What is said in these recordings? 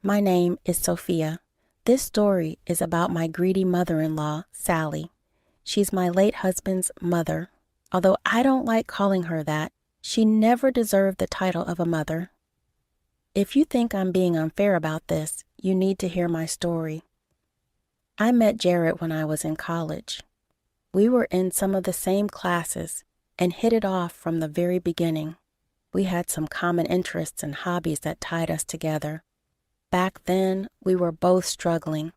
My name is Sophia. This story is about my greedy mother-in-law, Sally. She's my late husband's mother. Although I don't like calling her that, she never deserved the title of a mother. If you think I'm being unfair about this, you need to hear my story. I met Jared when I was in college. We were in some of the same classes and hit it off from the very beginning. We had some common interests and hobbies that tied us together. Back then, we were both struggling.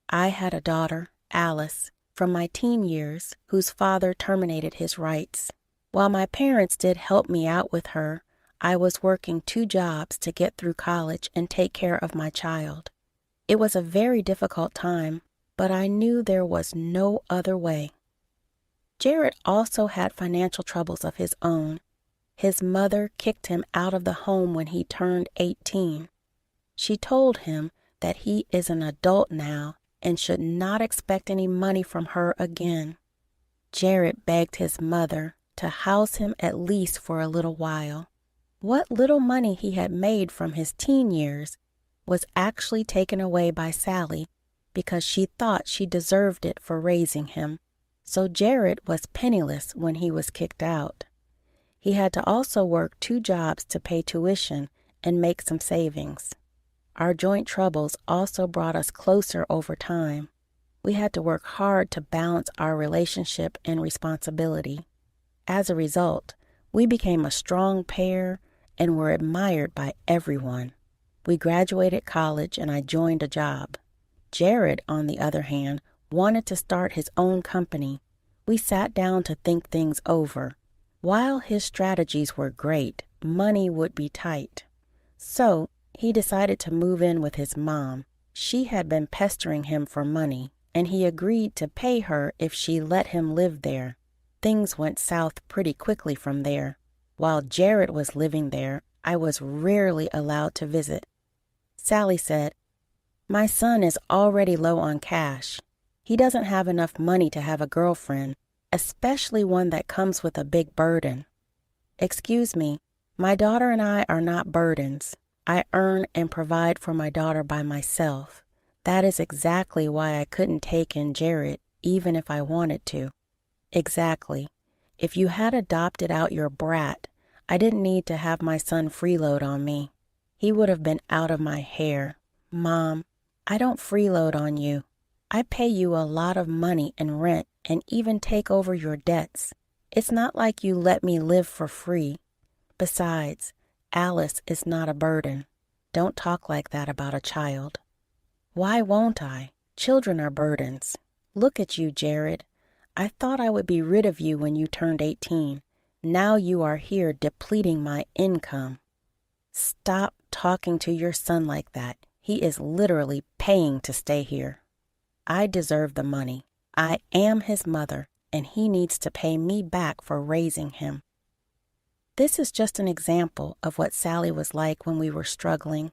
I had a daughter, Alice, from my teen years, whose father terminated his rights. While my parents did help me out with her, I was working 2 jobs to get through college and take care of my child. It was a very difficult time, but I knew there was no other way. Jared also had financial troubles of his own. His mother kicked him out of the home when he turned 18. She told him that he is an adult now and should not expect any money from her again. Jared begged his mother to house him at least for a little while. What little money he had made from his teen years was actually taken away by Sally because she thought she deserved it for raising him. So Jared was penniless when he was kicked out. He had to also work 2 jobs to pay tuition and make some savings. Our joint troubles also brought us closer over time. We had to work hard to balance our relationship and responsibility. As a result, we became a strong pair and were admired by everyone. We graduated college and I joined a job. Jared, on the other hand, wanted to start his own company. We sat down to think things over. While his strategies were great, money would be tight. So, he decided to move in with his mom. She had been pestering him for money, and he agreed to pay her if she let him live there. Things went south pretty quickly from there. While Jared was living there, I was rarely allowed to visit. Sally said, "My son is already low on cash. He doesn't have enough money to have a girlfriend, especially one that comes with a big burden." Excuse me, my daughter and I are not burdens. I earn and provide for my daughter by myself. That is exactly why I couldn't take in Jared, even if I wanted to. Exactly. If you had adopted out your brat, I didn't need to have my son freeload on me. He would have been out of my hair. Mom, I don't freeload on you. I pay you a lot of money and rent and even take over your debts. It's not like you let me live for free. Besides, Alice is not a burden. Don't talk like that about a child. Why won't I? Children are burdens. Look at you, Jared. I thought I would be rid of you when you turned 18. Now you are here depleting my income. Stop talking to your son like that. He is literally paying to stay here. I deserve the money. I am his mother, and he needs to pay me back for raising him. This is just an example of what Sally was like when we were struggling.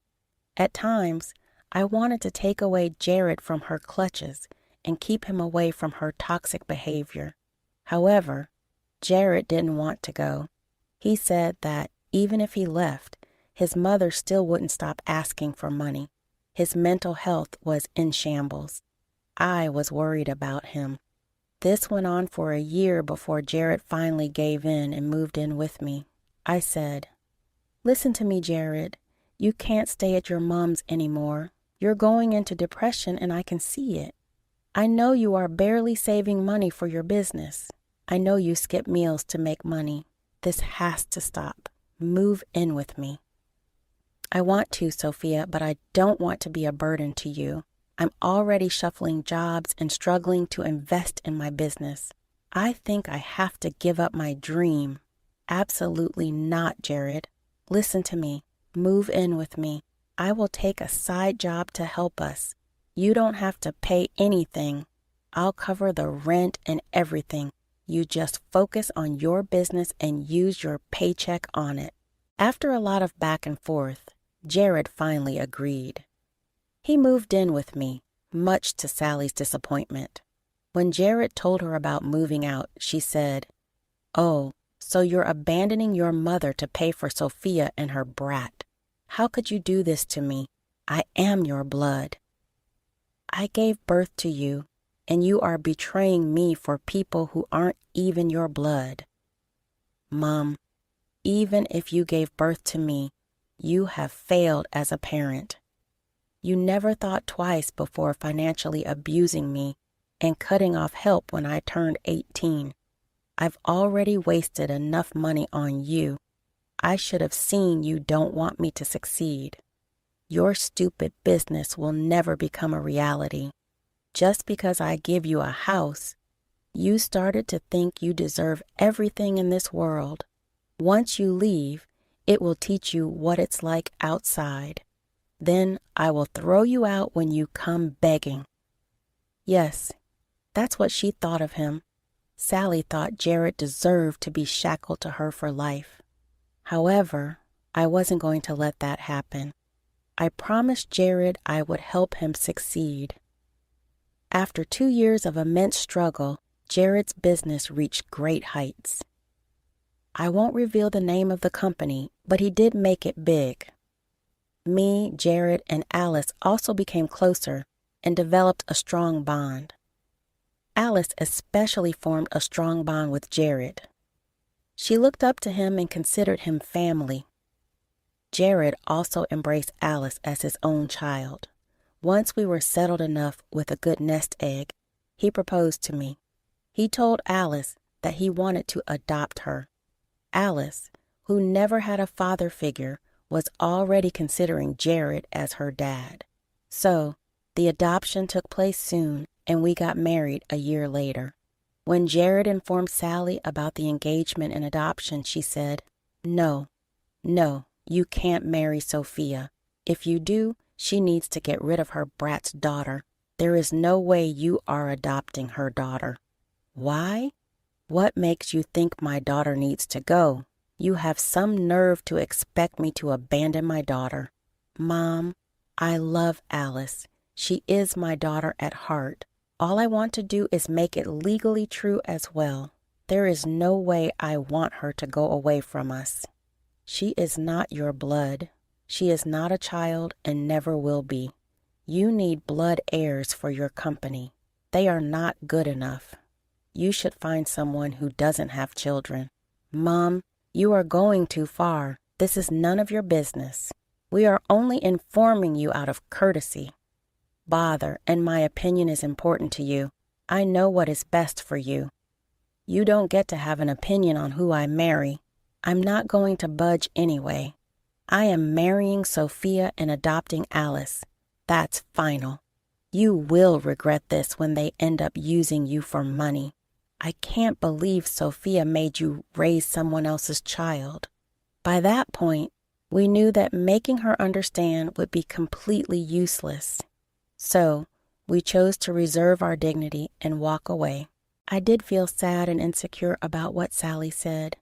At times, I wanted to take away Jared from her clutches and keep him away from her toxic behavior. However, Jared didn't want to go. He said that even if he left, his mother still wouldn't stop asking for money. His mental health was in shambles. I was worried about him. This went on for a year before Jared finally gave in and moved in with me. I said, "Listen to me, Jared. You can't stay at your mom's anymore. You're going into depression and I can see it. I know you are barely saving money for your business. I know you skip meals to make money. This has to stop. Move in with me." I want to, Sophia, but I don't want to be a burden to you. I'm already shuffling jobs and struggling to invest in my business. I think I have to give up my dream. Absolutely not, Jared. Listen to me. Move in with me. I will take a side job to help us. You don't have to pay anything. I'll cover the rent and everything. You just focus on your business and use your paycheck on it. After a lot of back and forth, Jared finally agreed. He moved in with me, much to Sally's disappointment. When Jared told her about moving out, she said, "Oh, so you're abandoning your mother to pay for Sophia and her brat. How could you do this to me? I am your blood. I gave birth to you, and you are betraying me for people who aren't even your blood. Mom, even if you gave birth to me, you have failed as a parent. You never thought twice before financially abusing me and cutting off help when I turned 18. I've already wasted enough money on you. I should have seen you don't want me to succeed. Your stupid business will never become a reality. Just because I give you a house, you started to think you deserve everything in this world. Once you leave, it will teach you what it's like outside. Then I will throw you out when you come begging. Yes, that's what she thought of him. Sally thought Jared deserved to be shackled to her for life. However, I wasn't going to let that happen. I promised Jared I would help him succeed. After 2 years of immense struggle, Jared's business reached great heights. I won't reveal the name of the company, but he did make it big. Me, Jared, and Alice also became closer and developed a strong bond. Alice especially formed a strong bond with Jared. She looked up to him and considered him family. Jared also embraced Alice as his own child. Once we were settled enough with a good nest egg, he proposed to me. He told Alice that he wanted to adopt her. Alice, who never had a father figure, was already considering Jared as her dad. So, the adoption took place soon, and we got married a year later. When Jared informed Sally about the engagement and adoption, she said, No, you can't marry Sophia. If you do, she needs to get rid of her brat's daughter. There is no way you are adopting her daughter." "Why? What makes you think my daughter needs to go? You have some nerve to expect me to abandon my daughter." "Mom, I love Alice. She is my daughter at heart. All I want to do is make it legally true as well. There is no way I want her to go away from us. She is not your blood. She is not a child and never will be. You need blood heirs for your company. They are not good enough. You should find someone who doesn't have children." "Mom, you are going too far. This is none of your business. We are only informing you out of courtesy." "Bother, and my opinion is important to you. I know what is best for you. You don't get to have an opinion on who I marry. I'm not going to budge anyway. I am marrying Sophia and adopting Alice. That's final. You will regret this when they end up using you for money. I can't believe Sophia made you raise someone else's child." By that point, we knew that making her understand would be completely useless. So, we chose to reserve our dignity and walk away. I did feel sad and insecure about what Sally said.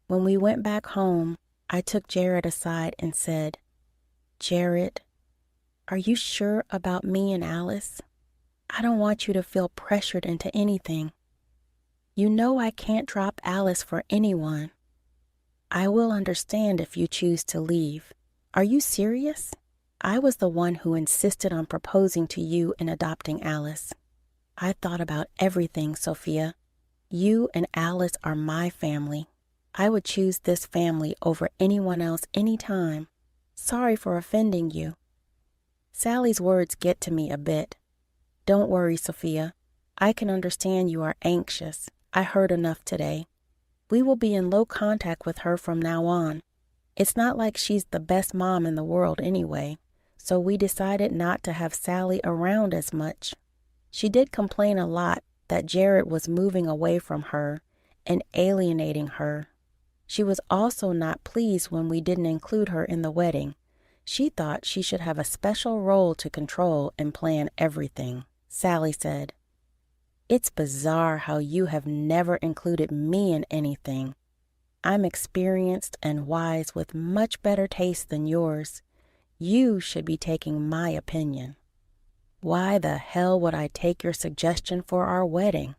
When we went back home, I took Jared aside and said, "Jared, are you sure about me and Alice? I don't want you to feel pressured into anything. You know I can't drop Alice for anyone. I will understand if you choose to leave. Are you serious? I was the one who insisted on proposing to you and adopting Alice. I thought about everything, Sophia. You and Alice are my family. I would choose this family over anyone else anytime. Sorry for offending you." Sally's words get to me a bit. "Don't worry, Sophia. I can understand you are anxious. I heard enough today. We will be in low contact with her from now on. It's not like she's the best mom in the world anyway, so we decided not to have Sally around as much. She did complain a lot that Jared was moving away from her and alienating her. She was also not pleased when we didn't include her in the wedding. She thought she should have a special role to control and plan everything." Sally said, "It's bizarre how you have never included me in anything. I'm experienced and wise with much better taste than yours. You should be taking my opinion." "Why the hell would I take your suggestion for our wedding?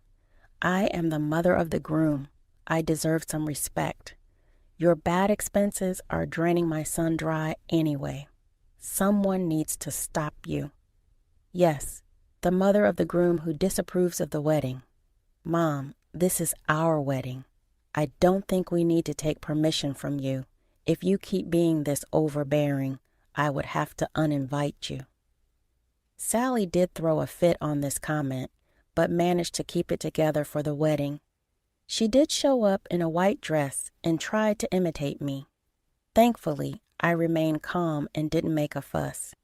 I am the mother of the groom. I deserve some respect. Your bad expenses are draining my son dry anyway." Someone needs to stop you. Yes, the mother of the groom who disapproves of the wedding. Mom, this is our wedding. I don't think we need to take permission from you. If you keep being this overbearing, I would have to uninvite you. Sally did throw a fit on this comment, but managed to keep it together for the wedding. She did show up in a white dress and tried to imitate me. Thankfully, I remained calm and didn't make a fuss.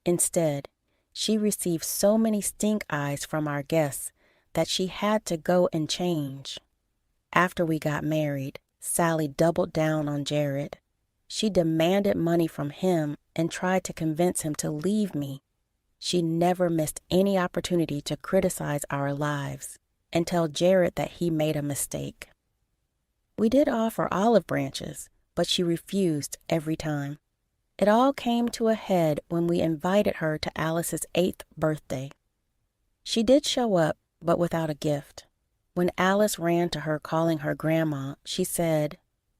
Instead, she received so many stink eyes from our guests that she had to go and change. After we got married, Sally doubled down on Jared. She demanded money from him and tried to convince him to leave me. She never missed any opportunity to criticize our lives and tell Jared that he made a mistake. We did offer olive branches, but she refused every time. It all came to a head when we invited her to Alice's 8th birthday. She did show up, but without a gift. When Alice ran to her calling her grandma, she said,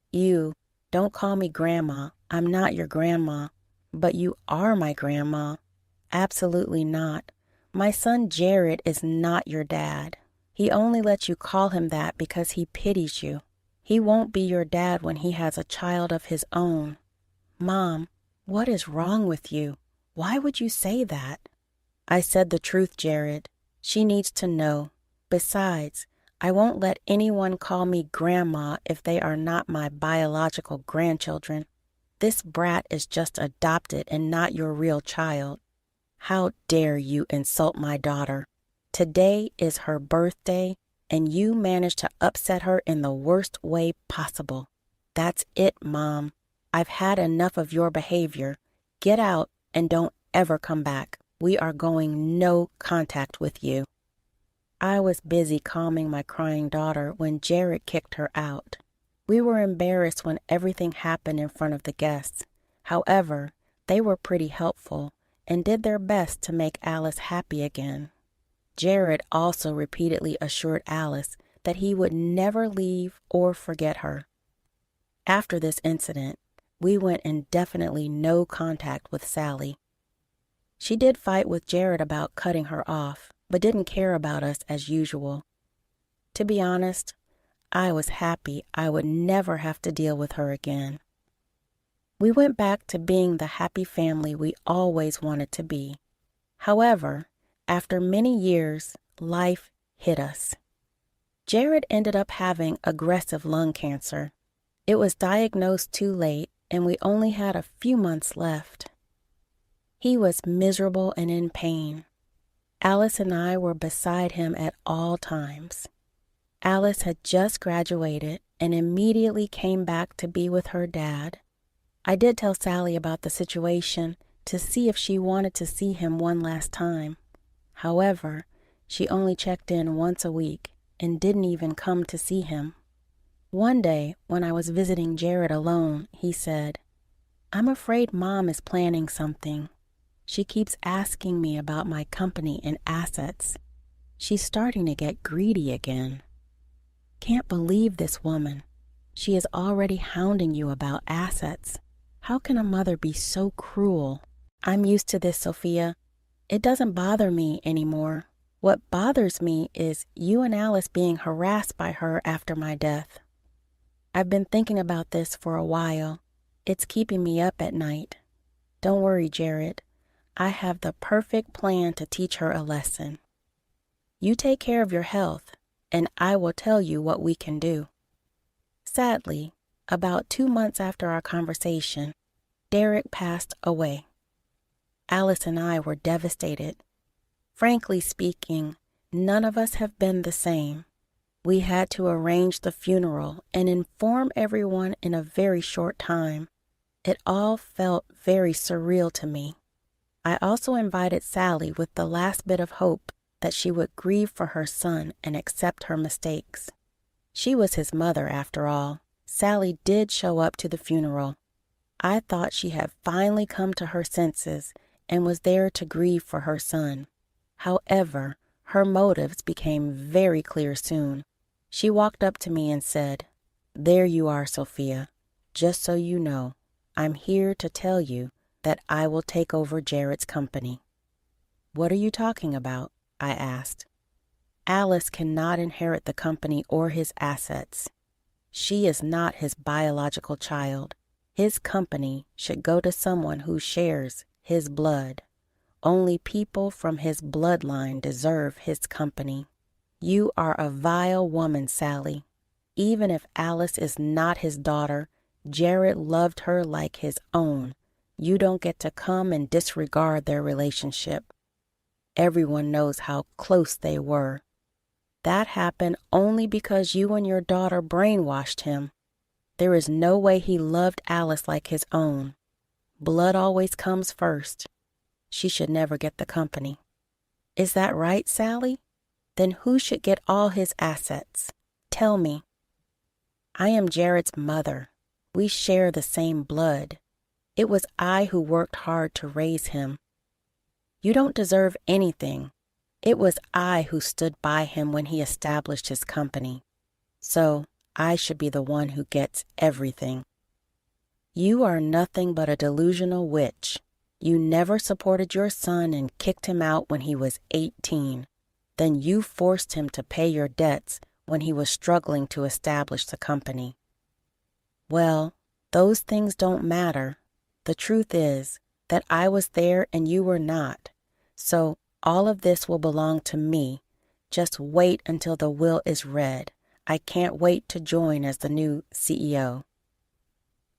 "You, don't call me grandma. I'm not your grandma." "But you are my grandma." "Absolutely not. My son Jared is not your dad. He only lets you call him that because he pities you. He won't be your dad when he has a child of his own." "Mom, what is wrong with you? Why would you say that?" "I said the truth, Jared. She needs to know. Besides, I won't let anyone call me grandma if they are not my biological grandchildren. This brat is just adopted and not your real child. How dare you insult my daughter? Today is her birthday, and you managed to upset her in the worst way possible. That's it, Mom. I've had enough of your behavior. Get out and don't ever come back. We are going no contact with you." I was busy calming my crying daughter when Jared kicked her out. We were embarrassed when everything happened in front of the guests. However, they were pretty helpful and did their best to make Alice happy again. Jared also repeatedly assured Alice that he would never leave or forget her. After this incident, we went indefinitely no contact with Sally. She did fight with Jared about cutting her off, but didn't care about us as usual. To be honest, I was happy I would never have to deal with her again. We went back to being the happy family we always wanted to be. However, after many years, life hit us. Jared ended up having aggressive lung cancer. It was diagnosed too late, and we only had a few months left. He was miserable and in pain. Alice and I were beside him at all times. Alice had just graduated and immediately came back to be with her dad. I did tell Sally about the situation to see if she wanted to see him one last time. However, she only checked in once a week and didn't even come to see him. One day, when I was visiting Jared alone, he said, "I'm afraid Mom is planning something. She keeps asking me about my company and assets. She's starting to get greedy again. Can't believe this woman. She is already hounding you about assets. How can a mother be so cruel?" "I'm used to this, Sophia. It doesn't bother me anymore. What bothers me is you and Alice being harassed by her after my death. I've been thinking about this for a while. It's keeping me up at night. Don't worry, Jared. I have the perfect plan to teach her a lesson. You take care of your health, and I will tell you what we can do." Sadly, about 2 months after our conversation, Derek passed away. Alice and I were devastated. Frankly speaking, none of us have been the same. We had to arrange the funeral and inform everyone in a very short time. It all felt very surreal to me. I also invited Sally with the last bit of hope that she would grieve for her son and accept her mistakes. She was his mother, after all. Sally did show up to the funeral. I thought she had finally come to her senses and was there to grieve for her son. However, her motives became very clear soon. She walked up to me and said, "There you are, Sophia. Just so you know, I'm here to tell you that I will take over Jared's company." "What are you talking about?" I asked. "Alice cannot inherit the company or his assets. She is not his biological child. His company should go to someone who shares his blood. Only people from his bloodline deserve his company. You are a vile woman, Sally. Even if Alice is not his daughter, Jared loved her like his own. You don't get to come and disregard their relationship. Everyone knows how close they were. That happened only because you and your daughter brainwashed him. There is no way he loved Alice like his own. Blood always comes first. She should never get the company." "Is that right, Sally? Then who should get all his assets? Tell me." "I am Jared's mother. We share the same blood. It was I who worked hard to raise him. You don't deserve anything. It was I who stood by him when he established his company. So I should be the one who gets everything. You are nothing but a delusional witch. You never supported your son and kicked him out when he was 18. Then you forced him to pay your debts when he was struggling to establish the company. Well, those things don't matter. The truth is that I was there and you were not. So all of this will belong to me. Just wait until the will is read. I can't wait to join as the new CEO."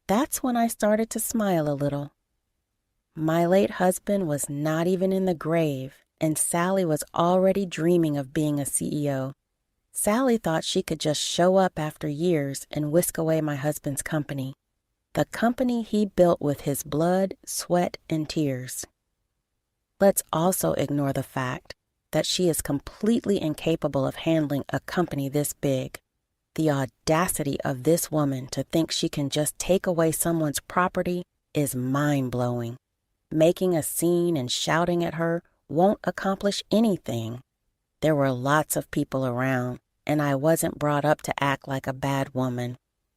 That's when I started to smile a little. My late husband was not even in the grave, and Sally was already dreaming of being a CEO. Sally thought she could just show up after years and whisk away my husband's company, the company he built with his blood, sweat, and tears. Let's also ignore the fact that she is completely incapable of handling a company this big. The audacity of this woman to think she can just take away someone's property is mind-blowing. Making a scene and shouting at her won't accomplish anything. There were lots of people around, and I wasn't brought up to act like a bad woman.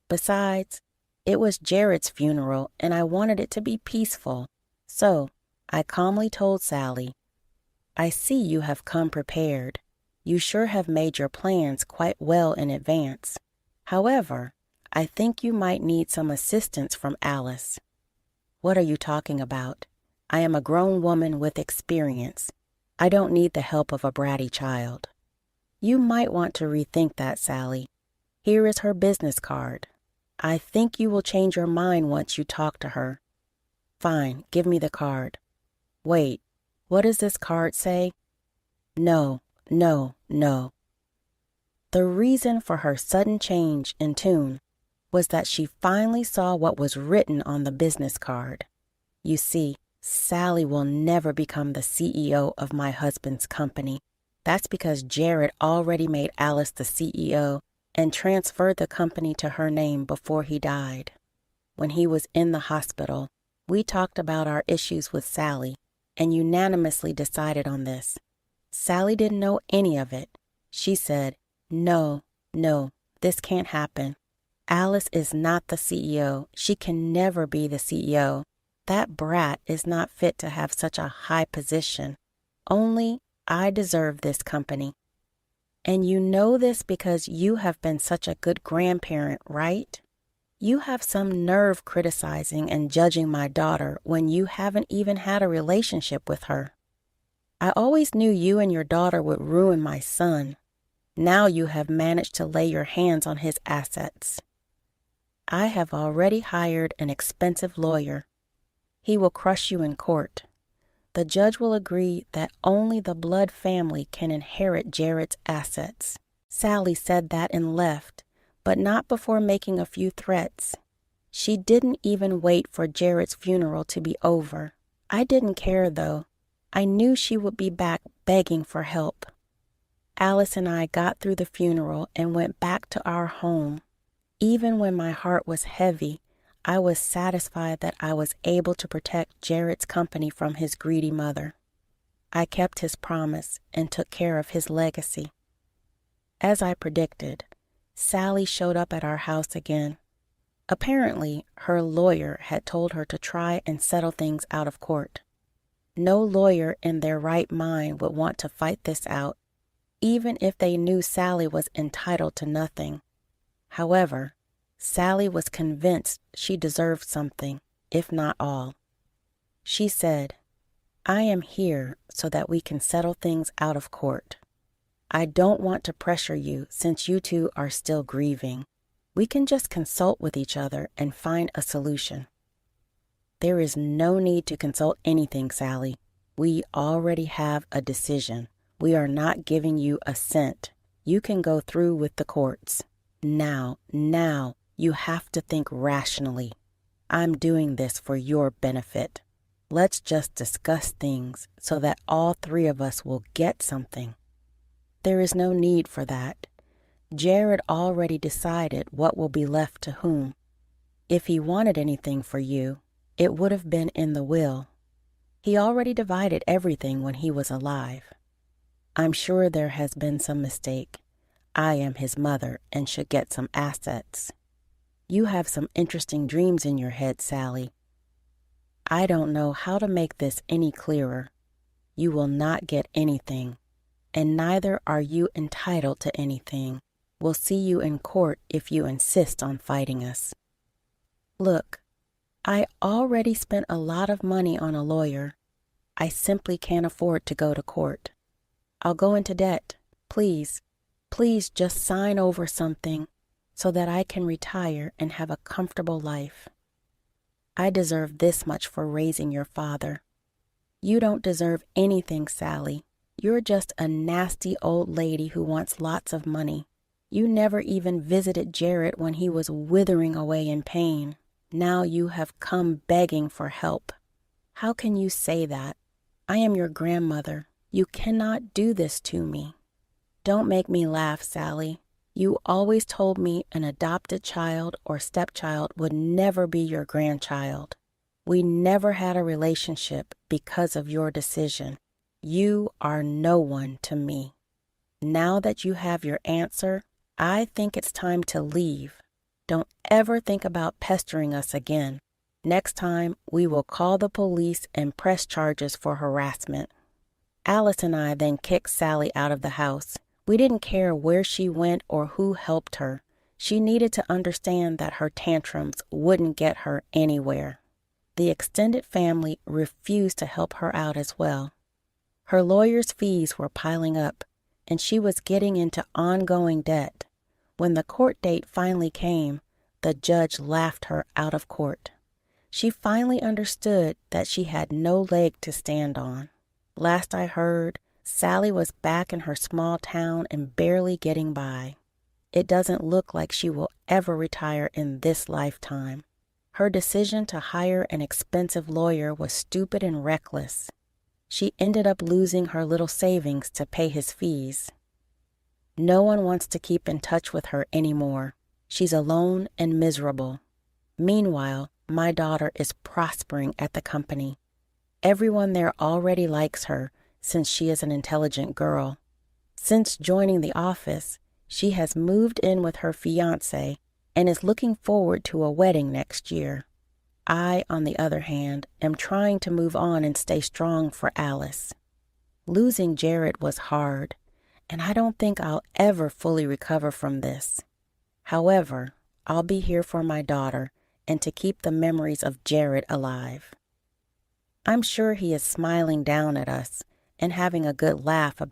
Besides, it was Jared's funeral, and I wanted it to be peaceful. So I calmly told Sally, "I see you have come prepared. You sure have made your plans quite well in advance. However, I think you might need some assistance from Alice." "What are you talking about? I am a grown woman with experience. I don't need the help of a bratty child." "You might want to rethink that, Sally. Here is her business card. I think you will change your mind once you talk to her." "Fine, give me the card." "Wait, what does this card say?" No. The reason for her sudden change in tune was that she finally saw what was written on the business card. You see, Sally will never become the CEO of my husband's company. That's because Jared already made Alice the CEO and transferred the company to her name before he died. When he was in the hospital, we talked about our issues with Sally and unanimously decided on this. Sally didn't know any of it. She said, No, this can't happen. Alice is not the CEO. She can never be the CEO. That brat is not fit to have such a high position. Only I deserve this company. And you know this because you have been such a good grandparent, right? You have some nerve criticizing and judging my daughter when you haven't even had a relationship with her. I always knew you and your daughter would ruin my son. Now you have managed to lay your hands on his assets. I have already hired an expensive lawyer. He will crush you in court. The judge will agree that only the blood family can inherit Jared's assets. Sally said that and left, but not before making a few threats. She didn't even wait for Jared's funeral to be over. I didn't care, though. I knew she would be back begging for help. Alice and I got through the funeral and went back to our home. Even when my heart was heavy, I was satisfied that I was able to protect Jared's company from his greedy mother. I kept his promise and took care of his legacy. As I predicted, Sally showed up at our house again. Apparently, her lawyer had told her to try and settle things out of court. No lawyer in their right mind would want to fight this out, even if they knew Sally was entitled to nothing. However, Sally was convinced she deserved something, if not all. She said, "I am here so that we can settle things out of court. I don't want to pressure you since you two are still grieving. We can just consult with each other and find a solution." "There is no need to consult anything, Sally. We already have a decision. We are not giving you a cent. You can go through with the courts. Now, you have to think rationally. I'm doing this for your benefit. Let's just discuss things so that all three of us will get something." "There is no need for that. Jared already decided what will be left to whom. If he wanted anything for you, it would have been in the will. He already divided everything when he was alive. I'm sure there has been some mistake. I am his mother and should get some assets. You have some interesting dreams in your head, Sally. I don't know how to make this any clearer. You will not get anything, and neither are you entitled to anything. We'll see you in court if you insist on fighting us." "Look, I already spent a lot of money on a lawyer. I simply can't afford to go to court. I'll go into debt. Please just sign over something so that I can retire and have a comfortable life. I deserve this much for raising your father. You don't deserve anything, Sally. You're just a nasty old lady who wants lots of money. You never even visited Jared when he was withering away in pain. Now you have come begging for help. How can you say that? I am your grandmother. You cannot do this to me. Don't make me laugh, Sally. You always told me an adopted child or stepchild would never be your grandchild. We never had a relationship because of your decision. You are no one to me. Now that you have your answer, I think it's time to leave. Don't ever think about pestering us again. Next time, we will call the police and press charges for harassment." Alice and I then kicked Sally out of the house. We didn't care where she went or who helped her. She needed to understand that her tantrums wouldn't get her anywhere. The extended family refused to help her out as well. Her lawyer's fees were piling up, and she was getting into ongoing debt. When the court date finally came, the judge laughed her out of court. She finally understood that she had no leg to stand on. Last I heard, Sally was back in her small town and barely getting by. It doesn't look like she will ever retire in this lifetime. Her decision to hire an expensive lawyer was stupid and reckless. She ended up losing her little savings to pay his fees. No one wants to keep in touch with her anymore. She's alone and miserable. Meanwhile, my daughter is prospering at the company. Everyone there already likes her since she is an intelligent girl. Since joining the office, she has moved in with her fiancé and is looking forward to a wedding next year. I, on the other hand, am trying to move on and stay strong for Alice. Losing Jared was hard, and I don't think I'll ever fully recover from this. However, I'll be here for my daughter and to keep the memories of Jared alive. I'm sure he is smiling down at us and having a good laugh about